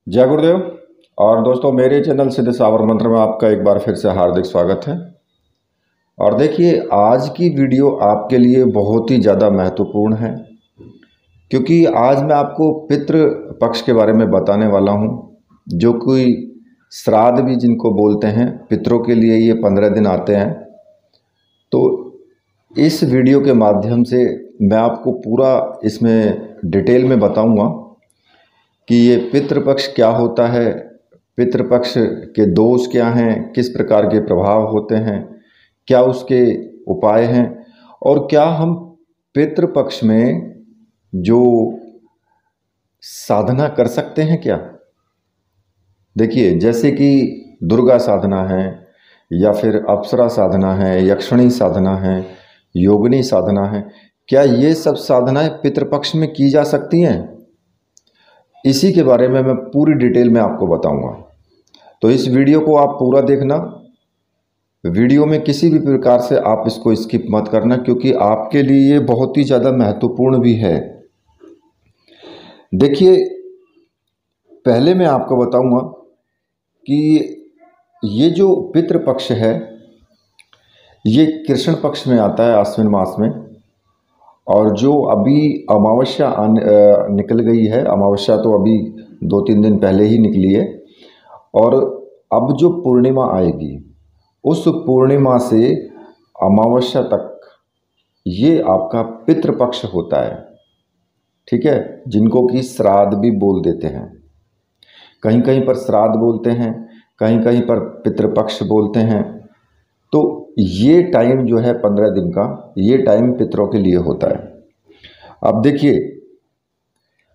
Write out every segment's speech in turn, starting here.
जय गुरुदेव। और दोस्तों, मेरे चैनल सिद्ध सावर मंत्र में आपका एक बार फिर से हार्दिक स्वागत है। और देखिए, आज की वीडियो आपके लिए बहुत ही ज़्यादा महत्वपूर्ण है, क्योंकि आज मैं आपको पितृ पक्ष के बारे में बताने वाला हूं, जो कोई श्राद्ध भी जिनको बोलते हैं। पितरों के लिए ये 15 दिन आते हैं। तो इस वीडियो के माध्यम से मैं आपको पूरा इसमें डिटेल में बताऊंगा कि ये पितृपक्ष क्या होता है, पितृपक्ष के दोष क्या हैं, किस प्रकार के प्रभाव होते हैं, क्या उसके उपाय हैं, और क्या हम पितृपक्ष में जो साधना कर सकते हैं क्या। देखिए, जैसे कि दुर्गा साधना है, या फिर अप्सरा साधना है, यक्षिणी साधना है, योगिनी साधना है, क्या ये सब साधनाएं पितृपक्ष में की जा सकती हैं? इसी के बारे में मैं पूरी डिटेल में आपको बताऊंगा। तो इस वीडियो को आप पूरा देखना। वीडियो में किसी भी प्रकार से आप इसको स्किप मत करना, क्योंकि आपके लिए ये बहुत ही ज़्यादा महत्वपूर्ण भी है। देखिए, पहले मैं आपको बताऊंगा कि ये जो पितृपक्ष है, ये कृष्ण पक्ष में आता है, आश्विन मास में। और जो अभी अमावस्या निकल गई है, अमावस्या तो अभी 2-3 दिन पहले ही निकली है, और अब जो पूर्णिमा आएगी, उस पूर्णिमा से अमावस्या तक ये आपका पितृपक्ष होता है। ठीक है, जिनको कि श्राद्ध भी बोल देते हैं। कहीं कहीं पर श्राद्ध बोलते हैं, कहीं कहीं पर पितृपक्ष बोलते हैं। तो ये टाइम जो है 15 दिन का, ये टाइम पितरों के लिए होता है। अब देखिए,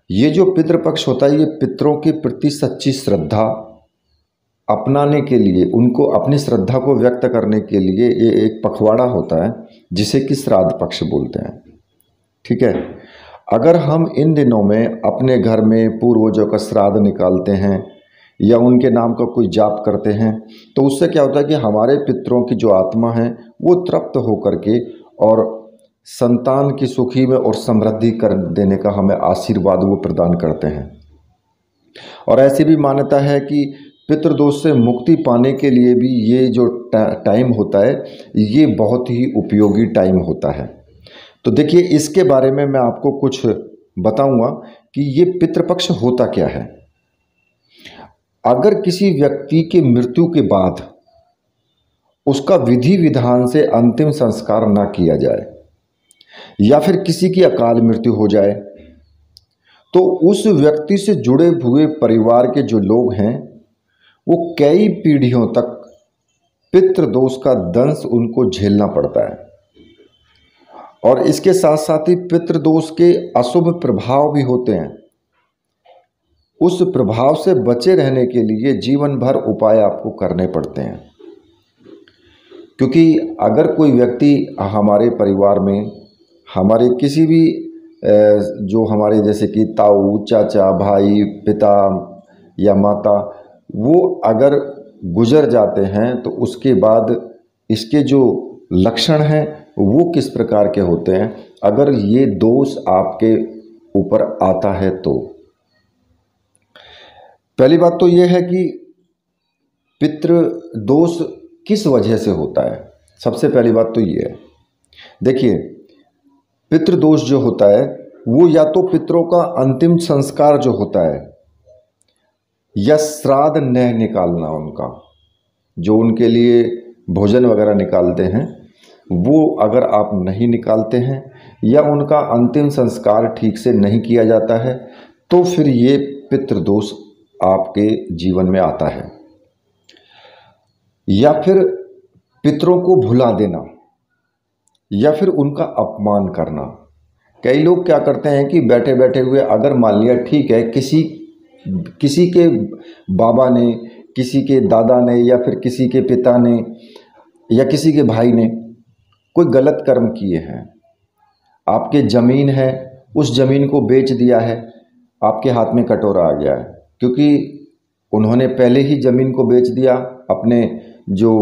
ये जो पितृपक्ष होता है, ये पितरों के प्रति सच्ची श्रद्धा अपनाने के लिए, उनको अपनी श्रद्धा को व्यक्त करने के लिए ये एक पखवाड़ा होता है, जिसे कि श्राद्ध पक्ष बोलते हैं। ठीक है, अगर हम इन दिनों में अपने घर में पूर्वजों का श्राद्ध निकालते हैं या उनके नाम का कोई जाप करते हैं, तो उससे क्या होता है कि हमारे पितरों की जो आत्मा है वो तृप्त होकर के और संतान की सुखी में और समृद्धि कर देने का हमें आशीर्वाद वो प्रदान करते हैं। और ऐसी भी मान्यता है कि पितृदोष से मुक्ति पाने के लिए भी ये जो टाइम होता है, ये बहुत ही उपयोगी टाइम होता है। तो देखिए, इसके बारे में मैं आपको कुछ बताऊंगा कि ये पितृपक्ष होता क्या है। अगर किसी व्यक्ति की मृत्यु के बाद उसका विधि विधान से अंतिम संस्कार ना किया जाए, या फिर किसी की अकाल मृत्यु हो जाए, तो उस व्यक्ति से जुड़े हुए परिवार के जो लोग हैं, वो कई पीढ़ियों तक पितृदोष का दंश उनको झेलना पड़ता है। और इसके साथ साथ ही पितृदोष के अशुभ प्रभाव भी होते हैं। उस प्रभाव से बचे रहने के लिए जीवन भर उपाय आपको करने पड़ते हैं। क्योंकि अगर कोई व्यक्ति हमारे परिवार में, हमारे किसी भी जो हमारे जैसे कि ताऊ, चाचा, भाई, पिता या माता, वो अगर गुजर जाते हैं, तो उसके बाद इसके जो लक्षण हैं वो किस प्रकार के होते हैं, अगर ये दोष आपके ऊपर आता है तो। पहली बात तो ये है कि पितृ दोष किस वजह से होता है। सबसे पहली बात तो ये है, देखिए, पितृदोष जो होता है वो या तो पितरों का अंतिम संस्कार जो होता है, या श्राद्ध न निकालना, उनका जो उनके लिए भोजन वगैरह निकालते हैं, वो अगर आप नहीं निकालते हैं, या उनका अंतिम संस्कार ठीक से नहीं किया जाता है, तो फिर ये पितृदोष आपके जीवन में आता है। या फिर पितरों को भुला देना, या फिर उनका अपमान करना। कई लोग क्या करते हैं कि बैठे बैठे हुए, अगर मान लिया ठीक है, किसी के बाबा ने, किसी के दादा ने, या फिर किसी के पिता ने, या किसी के भाई ने कोई गलत कर्म किए हैं, आपके ज़मीन है, उस ज़मीन को बेच दिया है, आपके हाथ में कटोरा आ गया है, क्योंकि उन्होंने पहले ही ज़मीन को बेच दिया। अपने जो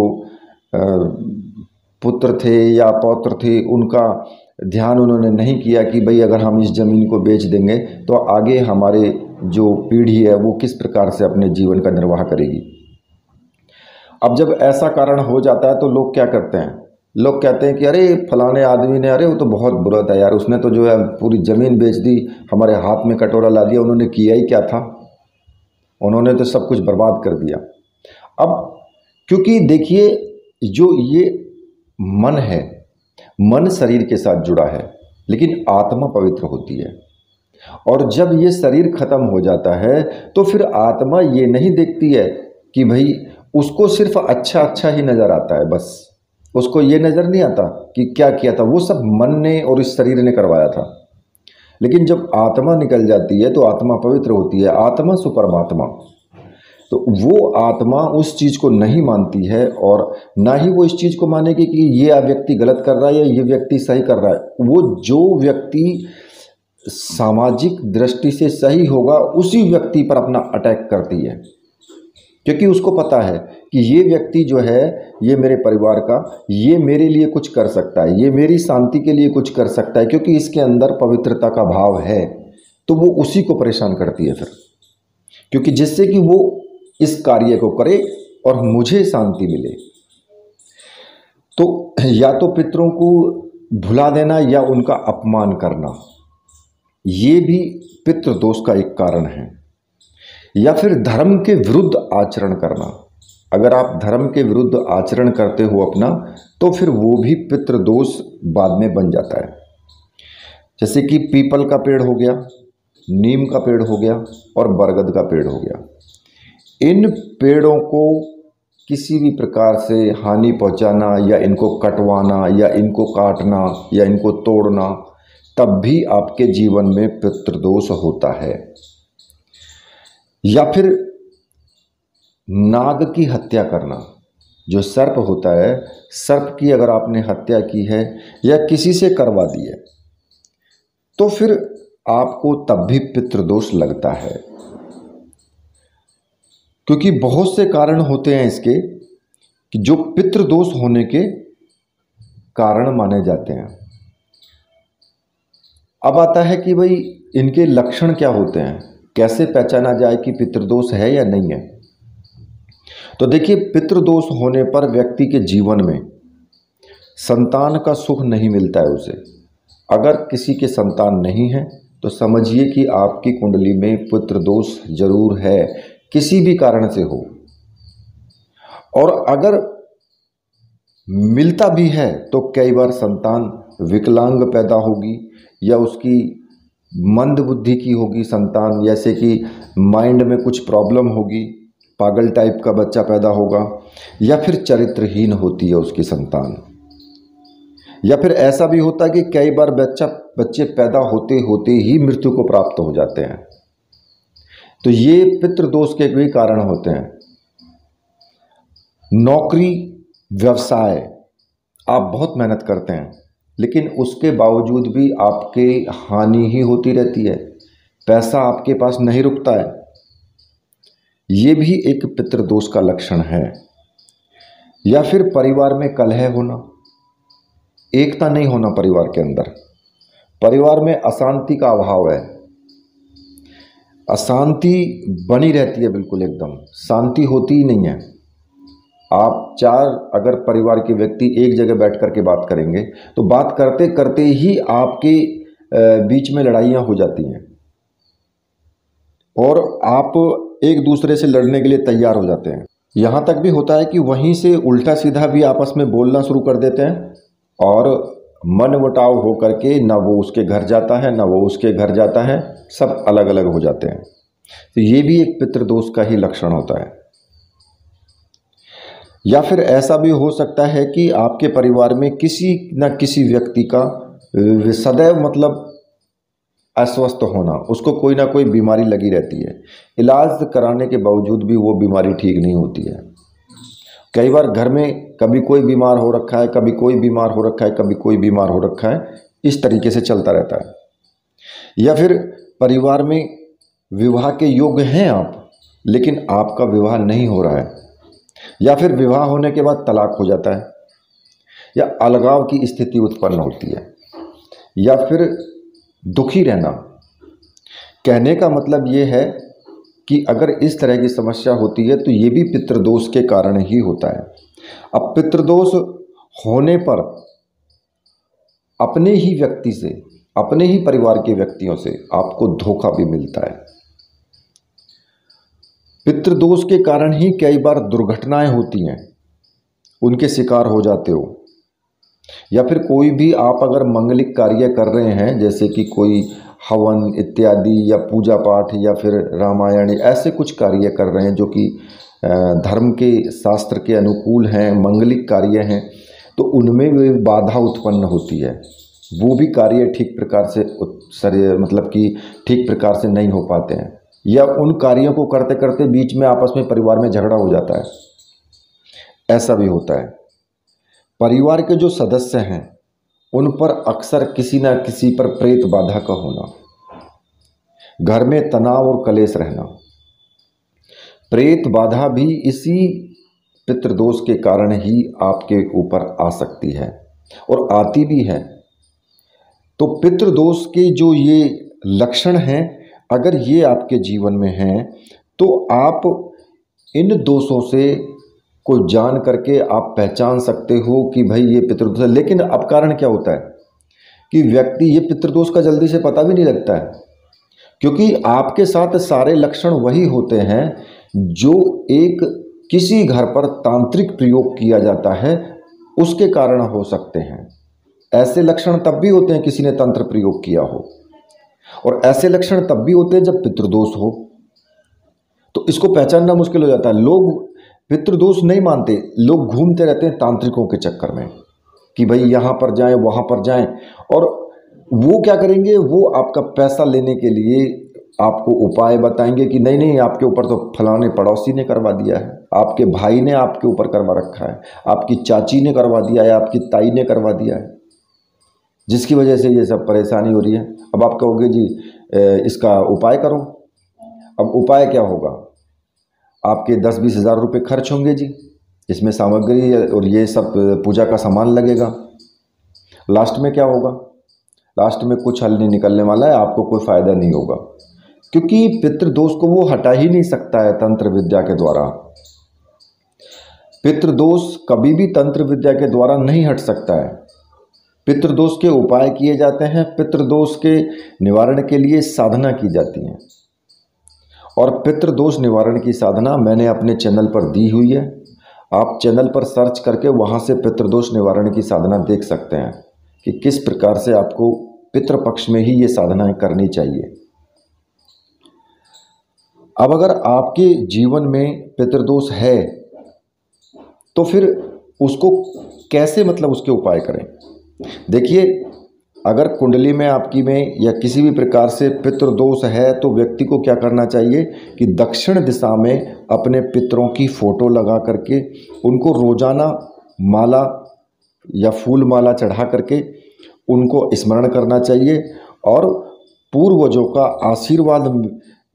पुत्र थे या पौत्र थे, उनका ध्यान उन्होंने नहीं किया कि भाई अगर हम इस ज़मीन को बेच देंगे तो आगे हमारे जो पीढ़ी है वो किस प्रकार से अपने जीवन का निर्वाह करेगी। अब जब ऐसा कारण हो जाता है तो लोग क्या करते हैं, लोग कहते हैं कि अरे फलाने आदमी ने, अरे वो तो बहुत बुरा था यार, उसने तो जो है पूरी ज़मीन बेच दी, हमारे हाथ में कटोरा ला दिया, उन्होंने किया ही क्या था, उन्होंने तो सब कुछ बर्बाद कर दिया। अब क्योंकि देखिए जो ये मन है, मन शरीर के साथ जुड़ा है लेकिन आत्मा पवित्र होती है, और जब ये शरीर खत्म हो जाता है तो फिर आत्मा ये नहीं देखती है कि भाई उसको सिर्फ अच्छा अच्छा ही नज़र आता है, बस उसको ये नज़र नहीं आता कि क्या किया था, वो सब मन ने और इस शरीर ने करवाया था। लेकिन जब आत्मा निकल जाती है तो आत्मा पवित्र होती है, आत्मा सु परमात्मा। तो वो आत्मा उस चीज़ को नहीं मानती है और ना ही वो इस चीज़ को मानेगी कि ये व्यक्ति गलत कर रहा है या ये व्यक्ति सही कर रहा है। वो जो व्यक्ति सामाजिक दृष्टि से सही होगा उसी व्यक्ति पर अपना अटैक करती है, क्योंकि उसको पता है कि ये व्यक्ति जो है ये मेरे परिवार का, ये मेरे लिए कुछ कर सकता है, ये मेरी शांति के लिए कुछ कर सकता है, क्योंकि इसके अंदर पवित्रता का भाव है। तो वो उसी को परेशान करती है फिर, क्योंकि जिससे कि वो इस कार्य को करे और मुझे शांति मिले। तो या तो पितरों को भुला देना या उनका अपमान करना, ये भी पितृ दोष का एक कारण है। या फिर धर्म के विरुद्ध आचरण करना, अगर आप धर्म के विरुद्ध आचरण करते हो अपना, तो फिर वो भी पितृ दोष बाद में बन जाता है। जैसे कि पीपल का पेड़ हो गया, नीम का पेड़ हो गया और बरगद का पेड़ हो गया। इन पेड़ों को किसी भी प्रकार से हानि पहुंचाना या इनको कटवाना या इनको काटना या इनको तोड़ना, तब भी आपके जीवन में पितृदोष होता है। या फिर नाग की हत्या करना, जो सर्प होता है, सर्प की अगर आपने हत्या की है या किसी से करवा दी है तो फिर आपको तब भी पितृदोष लगता है, क्योंकि बहुत से कारण होते हैं इसके कि जो पितृदोष होने के कारण माने जाते हैं। अब आता है कि भाई इनके लक्षण क्या होते हैं, कैसे पहचाना जाए कि पितृदोष है या नहीं है। तो देखिए, पितृदोष होने पर व्यक्ति के जीवन में संतान का सुख नहीं मिलता है उसे। अगर किसी के संतान नहीं है तो समझिए कि आपकी कुंडली में पितृदोष जरूर है, किसी भी कारण से हो। और अगर मिलता भी है तो कई बार संतान विकलांग पैदा होगी या उसकी मंद बुद्धि की होगी संतान, जैसे कि माइंड में कुछ प्रॉब्लम होगी, पागल टाइप का बच्चा पैदा होगा, या फिर चरित्रहीन होती है उसकी संतान। या फिर ऐसा भी होता है कि कई बार बच्चे पैदा होते होते ही मृत्यु को प्राप्त हो जाते हैं। तो ये पितृदोष के भी कारण होते हैं। नौकरी, व्यवसाय, आप बहुत मेहनत करते हैं लेकिन उसके बावजूद भी आपके हानि ही होती रहती है, पैसा आपके पास नहीं रुकता है, ये भी एक पितृदोष का लक्षण है। या फिर परिवार में कलह होना, एकता नहीं होना परिवार के अंदर, परिवार में अशांति का अभाव है, अशांति बनी रहती है, बिल्कुल एकदम शांति होती ही नहीं है। आप चार अगर परिवार के व्यक्ति एक जगह बैठ करके बात करेंगे तो बात करते करते ही आपके बीच में लड़ाइयाँ हो जाती हैं और आप एक दूसरे से लड़ने के लिए तैयार हो जाते हैं। यहाँ तक भी होता है कि वहीं से उल्टा सीधा भी आपस में बोलना शुरू कर देते हैं और मनमुटाव हो करके ना वो उसके घर जाता है ना वो उसके घर जाता है, सब अलग अलग हो जाते हैं। तो ये भी एक पितृदोष का ही लक्षण होता है। या फिर ऐसा भी हो सकता है कि आपके परिवार में किसी न किसी व्यक्ति का सदैव मतलब अस्वस्थ होना, उसको कोई ना कोई बीमारी लगी रहती है, इलाज कराने के बावजूद भी वो बीमारी ठीक नहीं होती है। कई बार घर में कभी कोई बीमार हो रखा है, कभी कोई बीमार हो रखा है, कभी कोई बीमार हो रखा है, इस तरीके से चलता रहता है। या फिर परिवार में विवाह के योग्य हैं आप, लेकिन आपका विवाह नहीं हो रहा है, या फिर विवाह होने के बाद तलाक हो जाता है, या अलगाव की स्थिति उत्पन्न होती है, या फिर दुखी रहना, कहने का मतलब ये है कि अगर इस तरह की समस्या होती है तो ये भी पितृदोष के कारण ही होता है। अब पितृदोष होने पर अपने ही व्यक्ति से, अपने ही परिवार के व्यक्तियों से आपको धोखा भी मिलता है। पितृदोष के कारण ही कई बार दुर्घटनाएं होती हैं, उनके शिकार हो जाते हो। या फिर कोई भी आप अगर मंगलिक कार्य कर रहे हैं, जैसे कि कोई हवन इत्यादि या पूजा पाठ या फिर रामायण, ऐसे कुछ कार्य कर रहे हैं जो कि धर्म के शास्त्र के अनुकूल हैं, मंगलिक कार्य हैं, तो उनमें भी बाधा उत्पन्न होती है। वो भी कार्य ठीक प्रकार से मतलब कि ठीक प्रकार से नहीं हो पाते हैं, या उन कार्यों को करते करते बीच में आपस में परिवार में झगड़ा हो जाता है, ऐसा भी होता है। परिवार के जो सदस्य हैं उन पर अक्सर किसी न किसी पर प्रेत बाधा का होना, घर में तनाव और कलेश रहना, प्रेत बाधा भी इसी पितृदोष के कारण ही आपके ऊपर आ सकती है और आती भी है। तो पितृदोष के जो ये लक्षण हैं, अगर ये आपके जीवन में हैं तो आप इन दोषों से को जान करके आप पहचान सकते हो कि भाई ये पितृदोष है। लेकिन अब कारण क्या होता है कि व्यक्ति ये पितृदोष का जल्दी से पता भी नहीं लगता है, क्योंकि आपके साथ सारे लक्षण वही होते हैं जो एक किसी घर पर तांत्रिक प्रयोग किया जाता है उसके कारण हो सकते हैं। ऐसे लक्षण तब भी होते हैं किसी ने तंत्र प्रयोग किया हो, और ऐसे लक्षण तब भी होते हैं जब पितृदोष हो। तो इसको पहचानना मुश्किल हो जाता है। लोग पितृदोष नहीं मानते, लोग घूमते रहते हैं तांत्रिकों के चक्कर में कि भाई यहाँ पर जाएं वहाँ पर जाएं, और वो क्या करेंगे, वो आपका पैसा लेने के लिए आपको उपाय बताएंगे कि नहीं नहीं आपके ऊपर तो फलाने पड़ोसी ने करवा दिया है, आपके भाई ने आपके ऊपर करवा रखा है, आपकी चाची ने करवा दिया है, आपकी ताई ने करवा दिया है, जिसकी वजह से ये सब परेशानी हो रही है। अब आप कहोगे जी इसका उपाय करो। अब उपाय क्या होगा, आपके 10-20 हज़ार रुपये खर्च होंगे जी, इसमें सामग्री और ये सब पूजा का सामान लगेगा। लास्ट में क्या होगा, लास्ट में कुछ हल नहीं निकलने वाला है, आपको कोई फ़ायदा नहीं होगा, क्योंकि पितृदोष को वो हटा ही नहीं सकता है तंत्र विद्या के द्वारा। पितृदोष कभी भी तंत्र विद्या के द्वारा नहीं हट सकता है। पितृदोष के उपाय किए जाते हैं, पितृदोष के निवारण के लिए साधना की जाती है, और पितृदोष निवारण की साधना मैंने अपने चैनल पर दी हुई है। आप चैनल पर सर्च करके वहाँ से पितृदोष निवारण की साधना देख सकते हैं कि किस प्रकार से आपको पितृपक्ष में ही ये साधनाएं करनी चाहिए। अब अगर आपके जीवन में पितृदोष है तो फिर उसको कैसे, मतलब उसके उपाय करें। देखिए, अगर कुंडली में आपकी में या किसी भी प्रकार से पितृदोष है तो व्यक्ति को क्या करना चाहिए कि दक्षिण दिशा में अपने पितरों की फ़ोटो लगा करके उनको रोज़ाना माला या फूल माला चढ़ा करके उनको स्मरण करना चाहिए, और पूर्वजों का आशीर्वाद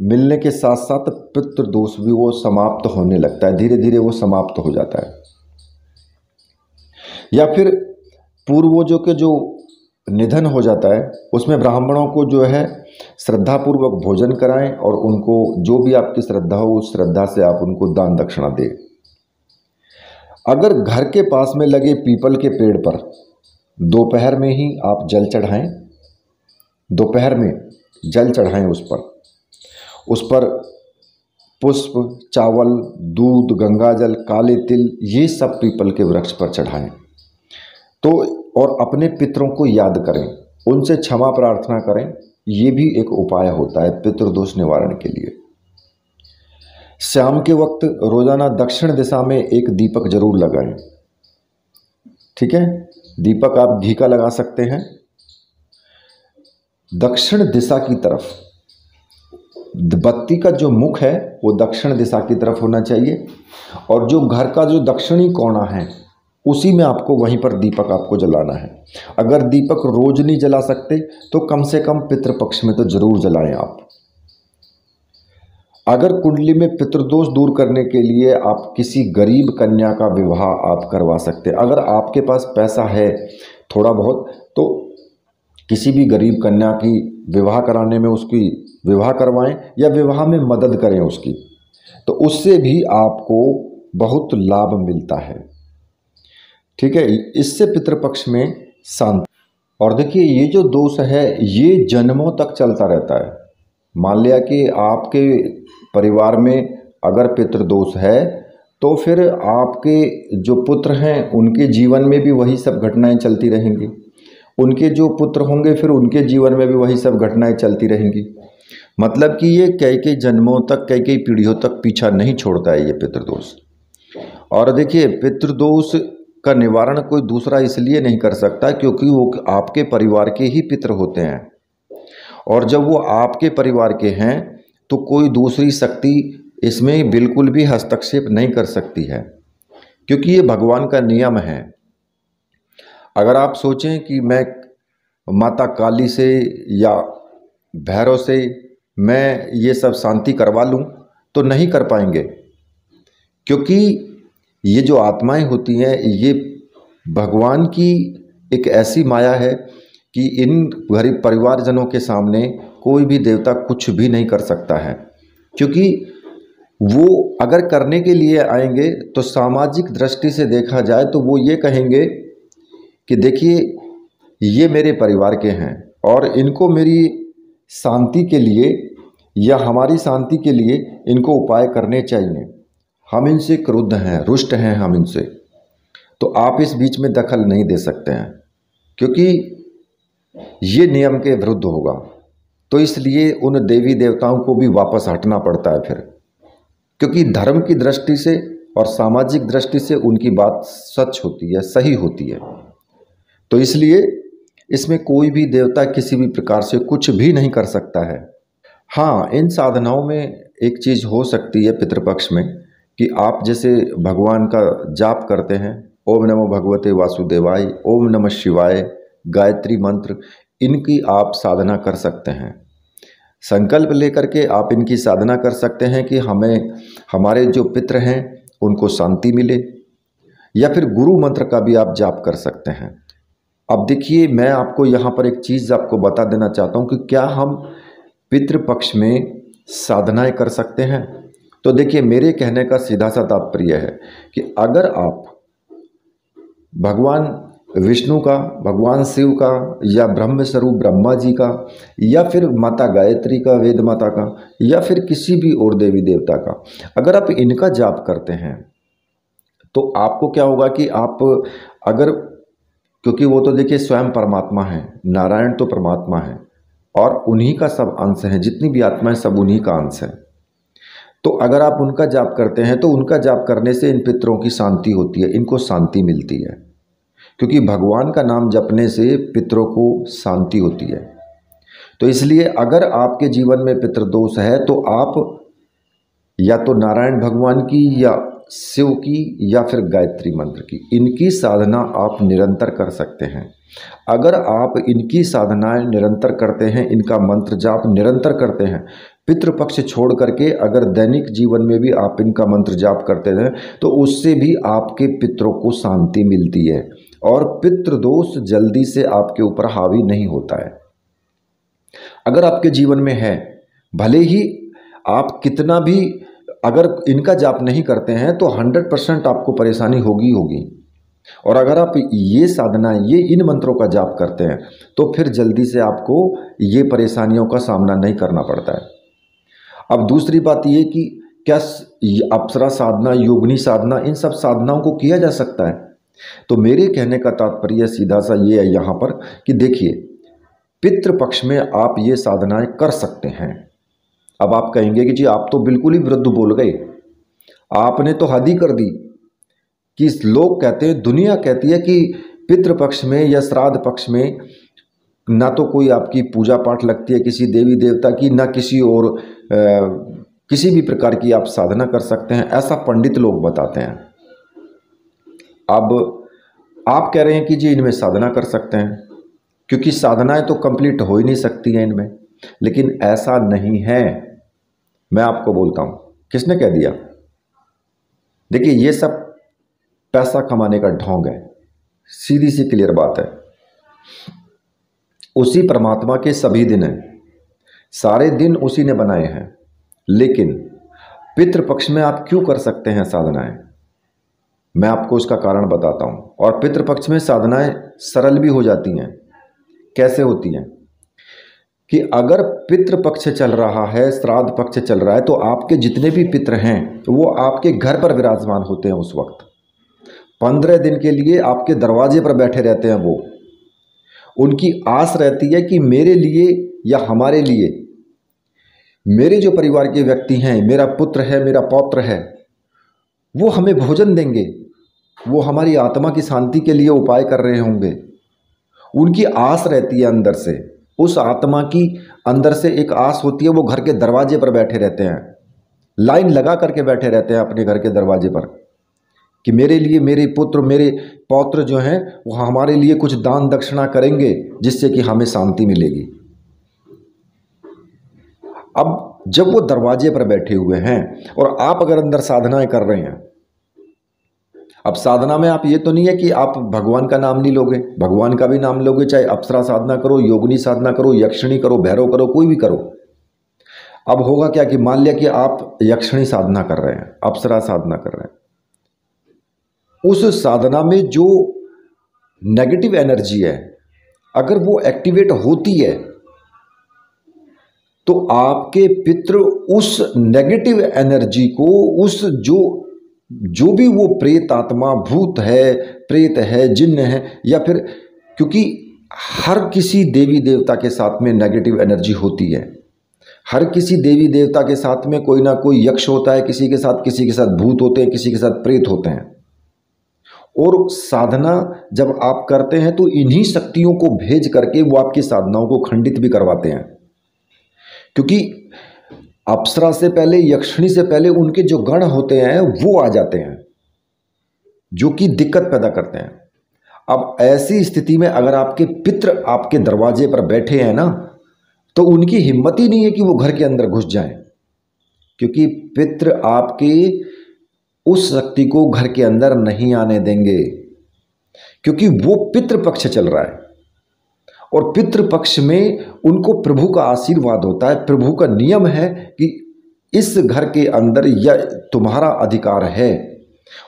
मिलने के साथ साथ पितृदोष भी वो समाप्त होने लगता है, धीरे धीरे वो समाप्त हो जाता है। या फिर पूर्वजों के जो निधन हो जाता है उसमें ब्राह्मणों को जो है श्रद्धापूर्वक भोजन कराएं, और उनको जो भी आपकी श्रद्धा हो उस श्रद्धा से आप उनको दान दक्षिणा दें। अगर घर के पास में लगे पीपल के पेड़ पर दोपहर में ही आप जल चढ़ाएं, दोपहर में जल चढ़ाएं, उस पर पुष्प, चावल, दूध, गंगाजल, काले तिल, ये सब पीपल के वृक्ष पर चढ़ाएं। तो और अपने पितरों को याद करें, उनसे क्षमा प्रार्थना करें, ये भी एक उपाय होता है पितृदोष निवारण के लिए। शाम के वक्त रोजाना दक्षिण दिशा में एक दीपक जरूर लगाएं, ठीक है। दीपक आप घी का लगा सकते हैं। दक्षिण दिशा की तरफ बत्ती का जो मुख है वो दक्षिण दिशा की तरफ होना चाहिए, और जो घर का जो दक्षिणी कोना है उसी में आपको, वहीं पर दीपक आपको जलाना है। अगर दीपक रोज नहीं जला सकते तो कम से कम पितृपक्ष में तो जरूर जलाएं आप। अगर कुंडली में पितृदोष दूर करने के लिए आप किसी गरीब कन्या का विवाह आप करवा सकते हैं। अगर आपके पास पैसा है थोड़ा बहुत, तो किसी भी गरीब कन्या की विवाह कराने में उसकी विवाह करवाएं या विवाह में मदद करें उसकी, तो उससे भी आपको बहुत लाभ मिलता है। ठीक है, इससे पितृपक्ष में शांति। और देखिए ये जो दोष है ये जन्मों तक चलता रहता है। मान लिया कि आपके परिवार में अगर पितृदोष है तो फिर आपके जो पुत्र हैं उनके जीवन में भी वही सब घटनाएं चलती रहेंगी, उनके जो पुत्र होंगे फिर उनके जीवन में भी वही सब घटनाएं चलती रहेंगी। मतलब कि ये कई कई जन्मों तक, कई कई पीढ़ियों तक पीछा नहीं छोड़ता है ये पितृदोष। और देखिए पितृदोष का निवारण कोई दूसरा इसलिए नहीं कर सकता क्योंकि वो आपके परिवार के ही पितृ होते हैं, और जब वो आपके परिवार के हैं तो कोई दूसरी शक्ति इसमें बिल्कुल भी हस्तक्षेप नहीं कर सकती है, क्योंकि ये भगवान का नियम है। अगर आप सोचें कि मैं माता काली से या भैरव से मैं ये सब शांति करवा लूं तो नहीं कर पाएंगे, क्योंकि ये जो आत्माएं होती हैं ये भगवान की एक ऐसी माया है कि इन गरीब परिवारजनों के सामने कोई भी देवता कुछ भी नहीं कर सकता है। क्योंकि वो अगर करने के लिए आएंगे तो सामाजिक दृष्टि से देखा जाए तो वो ये कहेंगे कि देखिए ये मेरे परिवार के हैं और इनको मेरी शांति के लिए या हमारी शांति के लिए इनको उपाय करने चाहिए, हम इनसे क्रुद्ध हैं, रुष्ट हैं हम इनसे, तो आप इस बीच में दखल नहीं दे सकते हैं क्योंकि ये नियम के विरुद्ध होगा। तो इसलिए उन देवी देवताओं को भी वापस हटना पड़ता है फिर, क्योंकि धर्म की दृष्टि से और सामाजिक दृष्टि से उनकी बात सच होती है, सही होती है। तो इसलिए इसमें कोई भी देवता किसी भी प्रकार से कुछ भी नहीं कर सकता है। हाँ, इन साधनाओं में एक चीज़ हो सकती है पितृपक्ष में कि आप जैसे भगवान का जाप करते हैं, ओम नमो भगवते वासुदेवाय, ओम नमः शिवाय, गायत्री मंत्र, इनकी आप साधना कर सकते हैं। संकल्प लेकर के आप इनकी साधना कर सकते हैं कि हमें हमारे जो पितृ हैं उनको शांति मिले, या फिर गुरु मंत्र का भी आप जाप कर सकते हैं। अब देखिए मैं आपको यहाँ पर एक चीज़ आपको बता देना चाहता हूँ कि क्या हम पितृपक्ष में साधनाएं कर सकते हैं। तो देखिए मेरे कहने का सीधा सा तात्पर्य है कि अगर आप भगवान विष्णु का, भगवान शिव का, या ब्रह्म स्वरूप ब्रह्मा जी का, या फिर माता गायत्री का, वेद माता का, या फिर किसी भी और देवी देवता का, अगर आप इनका जाप करते हैं तो आपको क्या होगा कि आप अगर, क्योंकि वो तो देखिए स्वयं परमात्मा है, नारायण तो परमात्मा है और उन्हीं का सब अंश है, जितनी भी आत्माएं सब उन्हीं का अंश है। तो अगर आप उनका जाप करते हैं तो उनका जाप करने से इन पितरों की शांति होती है, इनको शांति मिलती है, क्योंकि भगवान का नाम जपने से पितरों को शांति होती है। तो इसलिए अगर आपके जीवन में पितृदोष है तो आप या तो नारायण भगवान की या शिव की या फिर गायत्री मंत्र की, इनकी साधना आप निरंतर कर सकते हैं। अगर आप इनकी साधनाएं निरंतर करते हैं, इनका मंत्र जाप निरंतर करते हैं, पितृपक्ष छोड़ करके अगर दैनिक जीवन में भी आप इनका मंत्र जाप करते हैं तो उससे भी आपके पितरों को शांति मिलती है और पितृदोष जल्दी से आपके ऊपर हावी नहीं होता है। अगर आपके जीवन में है, भले ही आप कितना भी अगर इनका जाप नहीं करते हैं तो 100% आपको परेशानी होगी होगी, और अगर आप ये साधना, ये इन मंत्रों का जाप करते हैं तो फिर जल्दी से आपको ये परेशानियों का सामना नहीं करना पड़ता है। अब दूसरी बात ये कि क्या अप्सरा साधना, योगिनी साधना, इन सब साधनाओं को किया जा सकता है? तो मेरे कहने का तात्पर्य सीधा सा ये है यहाँ पर कि देखिए पितृपक्ष में आप ये साधनाएं कर सकते हैं। अब आप कहेंगे कि जी आप तो बिल्कुल ही विरुद्ध बोल गए, आपने तो हद ही कर दी कि लोग कहते हैं, दुनिया कहती है कि पितृपक्ष में या श्राद्ध पक्ष में ना तो कोई आपकी पूजा पाठ लगती है किसी देवी देवता की, ना किसी और किसी भी प्रकार की आप साधना कर सकते हैं, ऐसा पंडित लोग बताते हैं। अब आप कह रहे हैं कि जी इनमें साधना कर सकते हैं, क्योंकि साधनाएं तो कंप्लीट हो ही नहीं सकती हैं इनमें, लेकिन ऐसा नहीं है। मैं आपको बोलता हूं, किसने कह दिया? देखिए ये सब पैसा कमाने का ढोंग है, सीधी सी क्लियर बात है। उसी परमात्मा के सभी दिन हैं, सारे दिन उसी ने बनाए हैं। लेकिन पितृपक्ष में आप क्यों कर सकते हैं साधनाएं, मैं आपको उसका कारण बताता हूं। और पितृपक्ष में साधनाएं सरल भी हो जाती हैं। कैसे होती हैं कि अगर पितृपक्ष चल रहा है, श्राद्ध पक्ष चल रहा है, तो आपके जितने भी पितृ हैं वो आपके घर पर विराजमान होते हैं। उस वक्त 15 दिन के लिए आपके दरवाजे पर बैठे रहते हैं। वो उनकी आस रहती है कि मेरे लिए या हमारे लिए, मेरे जो परिवार के व्यक्ति हैं, मेरा पुत्र है, मेरा पौत्र है, वो हमें भोजन देंगे, वो हमारी आत्मा की शांति के लिए उपाय कर रहे होंगे। उनकी आस रहती है अंदर से, उस आत्मा की अंदर से एक आस होती है। वो घर के दरवाजे पर बैठे रहते हैं, लाइन लगा करके बैठे रहते हैं अपने घर के दरवाजे पर कि मेरे लिए मेरे पुत्र, मेरे पौत्र जो हैं वो हमारे लिए कुछ दान दक्षिणा करेंगे जिससे कि हमें शांति मिलेगी। अब जब वो दरवाजे पर बैठे हुए हैं और आप अगर अंदर साधनाएं कर रहे हैं, अब साधना में आप ये तो नहीं है कि आप भगवान का नाम नहीं लोगे, भगवान का भी नाम लोगे, चाहे अप्सरा साधना करो, योगिनी साधना करो, यक्षिणी करो, भैरव करो, कोई भी करो। अब होगा क्या कि मान लिया कि आप यक्षिणी साधना कर रहे हैं, अप्सरा साधना कर रहे हैं, उस साधना में जो नेगेटिव एनर्जी है अगर वो एक्टिवेट होती है तो आपके पितृ उस नेगेटिव एनर्जी को, उस जो भी वो प्रेत आत्मा, भूत है, प्रेत है, जिन्न है, या फिर, क्योंकि हर किसी देवी देवता के साथ में नेगेटिव एनर्जी होती है। हर किसी देवी देवता के साथ में कोई ना कोई यक्ष होता है, किसी के साथ भूत होते हैं, किसी के साथ प्रेत होते हैं। और साधना जब आप करते हैं तो इन्हीं शक्तियों को भेज करके वो आपकी साधनाओं को खंडित भी करवाते हैं। क्योंकि अप्सरा से पहले, यक्षिणी से पहले उनके जो गण होते हैं वो आ जाते हैं जो कि दिक्कत पैदा करते हैं। अब ऐसी स्थिति में अगर आपके पितृ आपके दरवाजे पर बैठे हैं ना, तो उनकी हिम्मत ही नहीं है कि वो घर के अंदर घुस जाएं, क्योंकि पितृ आपके उस शक्ति को घर के अंदर नहीं आने देंगे, क्योंकि वो पितृपक्ष चल रहा है। और पितृपक्ष में उनको प्रभु का आशीर्वाद होता है, प्रभु का नियम है कि इस घर के अंदर या तुम्हारा अधिकार है।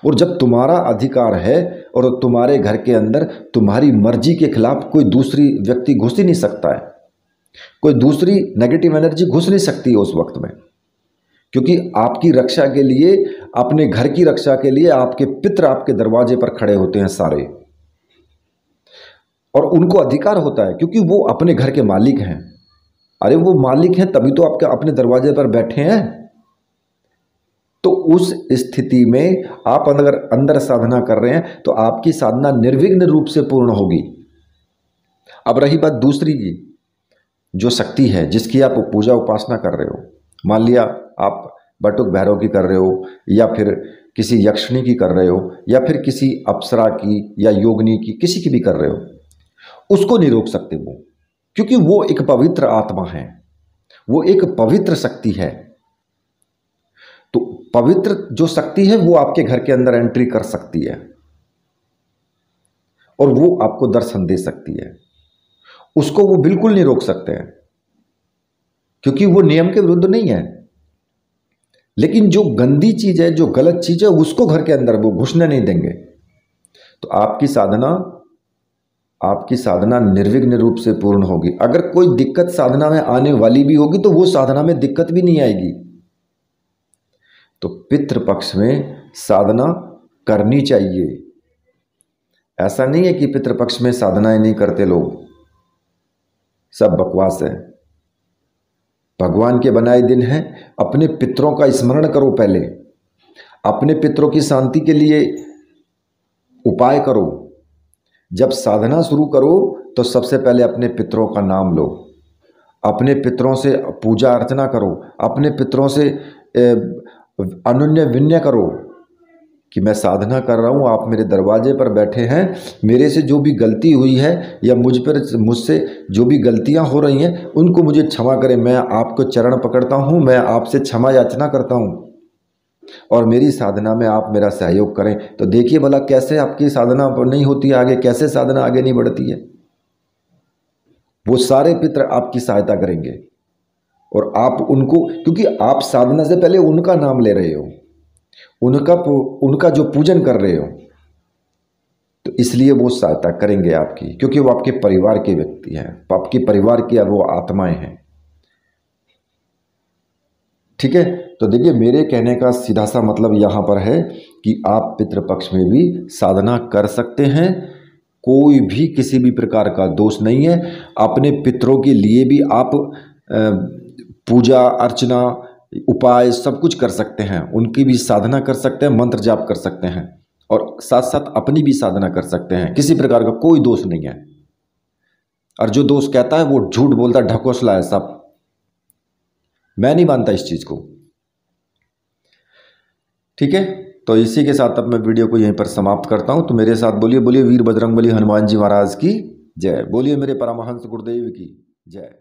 और जब तुम्हारा अधिकार है और तुम्हारे घर के अंदर तुम्हारी मर्जी के खिलाफ कोई दूसरी व्यक्ति घुस ही नहीं सकता है, कोई दूसरी नेगेटिव एनर्जी घुस नहीं सकती उस वक्त में, क्योंकि आपकी रक्षा के लिए, अपने घर की रक्षा के लिए आपके पितृ आपके दरवाजे पर खड़े होते हैं सारे, और उनको अधिकार होता है क्योंकि वो अपने घर के मालिक हैं। अरे वो मालिक हैं तभी तो आपके अपने दरवाजे पर बैठे हैं। तो उस स्थिति में आप अगर अंदर साधना कर रहे हैं तो आपकी साधना निर्विघ्न रूप से पूर्ण होगी। अब रही बात दूसरी की, जो शक्ति है जिसकी आप पूजा उपासना कर रहे हो, मान लिया आप बटुक भैरव की कर रहे हो, या फिर किसी यक्षिणी की कर रहे हो, या फिर किसी अप्सरा की या योगिनी की, किसी की भी कर रहे हो, उसको नहीं रोक सकते वो, क्योंकि वो एक पवित्र आत्मा है, वो एक पवित्र शक्ति है। तो पवित्र जो शक्ति है वो आपके घर के अंदर एंट्री कर सकती है और वो आपको दर्शन दे सकती है। उसको वो बिल्कुल नहीं रोक सकते हैं क्योंकि वो नियम के विरुद्ध नहीं है। लेकिन जो गंदी चीज है, जो गलत चीज है, उसको घर के अंदर वो घुसने नहीं देंगे। तो आपकी साधना निर्विघ्न रूप से पूर्ण होगी। अगर कोई दिक्कत साधना में आने वाली भी होगी तो वो साधना में दिक्कत भी नहीं आएगी। तो पितृपक्ष में साधना करनी चाहिए। ऐसा नहीं है कि पितृपक्ष में साधनाएं नहीं करते लोग, सब बकवास है। भगवान के बनाए दिन हैं, अपने पितरों का स्मरण करो, पहले अपने पितरों की शांति के लिए उपाय करो। जब साधना शुरू करो तो सबसे पहले अपने पितरों का नाम लो, अपने पितरों से पूजा अर्चना करो, अपने पितरों से अनुन्य विन्य करो कि मैं साधना कर रहा हूँ, आप मेरे दरवाजे पर बैठे हैं, मेरे से जो भी गलती हुई है या मुझसे जो भी गलतियाँ हो रही हैं उनको मुझे क्षमा करें। मैं आपको चरण पकड़ता हूँ, मैं आपसे क्षमा याचना करता हूँ और मेरी साधना में आप मेरा सहयोग करें। तो देखिए भला कैसे आपकी साधना नहीं होती है आगे, कैसे साधना आगे नहीं बढ़ती है। वो सारे पितर आपकी सहायता करेंगे। और आप उनको, क्योंकि आप साधना से पहले उनका नाम ले रहे हो, उनका जो पूजन कर रहे हो, तो इसलिए वो सहायता करेंगे आपकी, क्योंकि वो आपके परिवार के व्यक्ति हैं, आपके परिवार की वो आत्माएं हैं। ठीक है, तो देखिए मेरे कहने का सीधा सा मतलब यहाँ पर है कि आप पितृपक्ष में भी साधना कर सकते हैं, कोई भी किसी भी प्रकार का दोष नहीं है। अपने पितरों के लिए भी आप पूजा अर्चना उपाय सब कुछ कर सकते हैं, उनकी भी साधना कर सकते हैं, मंत्र जाप कर सकते हैं, और साथ साथ अपनी भी साधना कर सकते हैं। किसी प्रकार का कोई दोष नहीं है। और जो दोष कहता है वो झूठ बोलता, ढकोसला है सब। मैं नहीं मानता इस चीज को। ठीक है, तो इसी के साथ अब मैं वीडियो को यहीं पर समाप्त करता हूं। तो मेरे साथ बोलिए, बोलिए वीर बजरंगबली हनुमान जी महाराज की जय, बोलिए मेरे परमहंस गुरुदेव की जय।